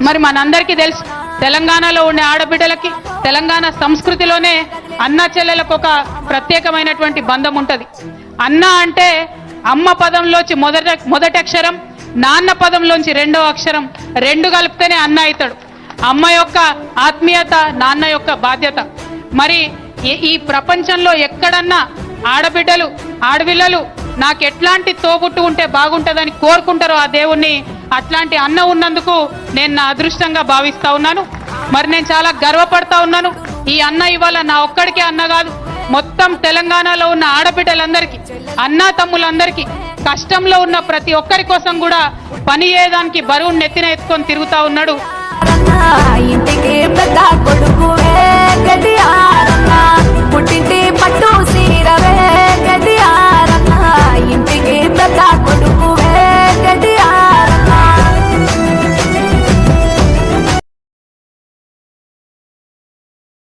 మరి మనందరికీ తెలుసు తెలంగాణలో ఉండే ఆడబిడ్డలకి తెలంగాణ సంస్కృతిలోనే అన్న చెల్లెలకు ఒక ప్రత్యేకమైనటువంటి బంధం ఉంటుంది. అన్న అంటే అమ్మ పదంలోంచి మొదటి అక్షరం, నాన్న పదంలోంచి రెండో అక్షరం, రెండు కలిపితేనే అన్న అవుతాడు. అమ్మ యొక్క ఆత్మీయత, నాన్న యొక్క బాధ్యత. మరి ఈ ప్రపంచంలో ఎక్కడన్నా ఆడబిడ్డలు ఆడపిల్లలు నాకు ఎట్లాంటి తోబుట్టు ఉంటే బాగుంటుందని కోరుకుంటారో ఆ దేవుణ్ణి, అట్లాంటి అన్న ఉన్నందుకు నేను నా అదృష్టంగా భావిస్తా ఉన్నాను. మరి నేను చాలా గర్వపడతా ఉన్నాను. ఈ అన్న ఇవాళ నా ఒక్కడికే అన్న కాదు, మొత్తం తెలంగాణలో ఉన్న ఆడబిడ్డలందరికీ, అన్నా తమ్ములందరికీ, కష్టంలో ఉన్న ప్రతి ఒక్కరి కోసం కూడా పని చేయడానికి బరువును నెత్తిన ఎత్తుకొని తిరుగుతా ఉన్నాడు. ఇంటికి పెద్ద కొడుకు పుట్టింటి పట్టు సీరవే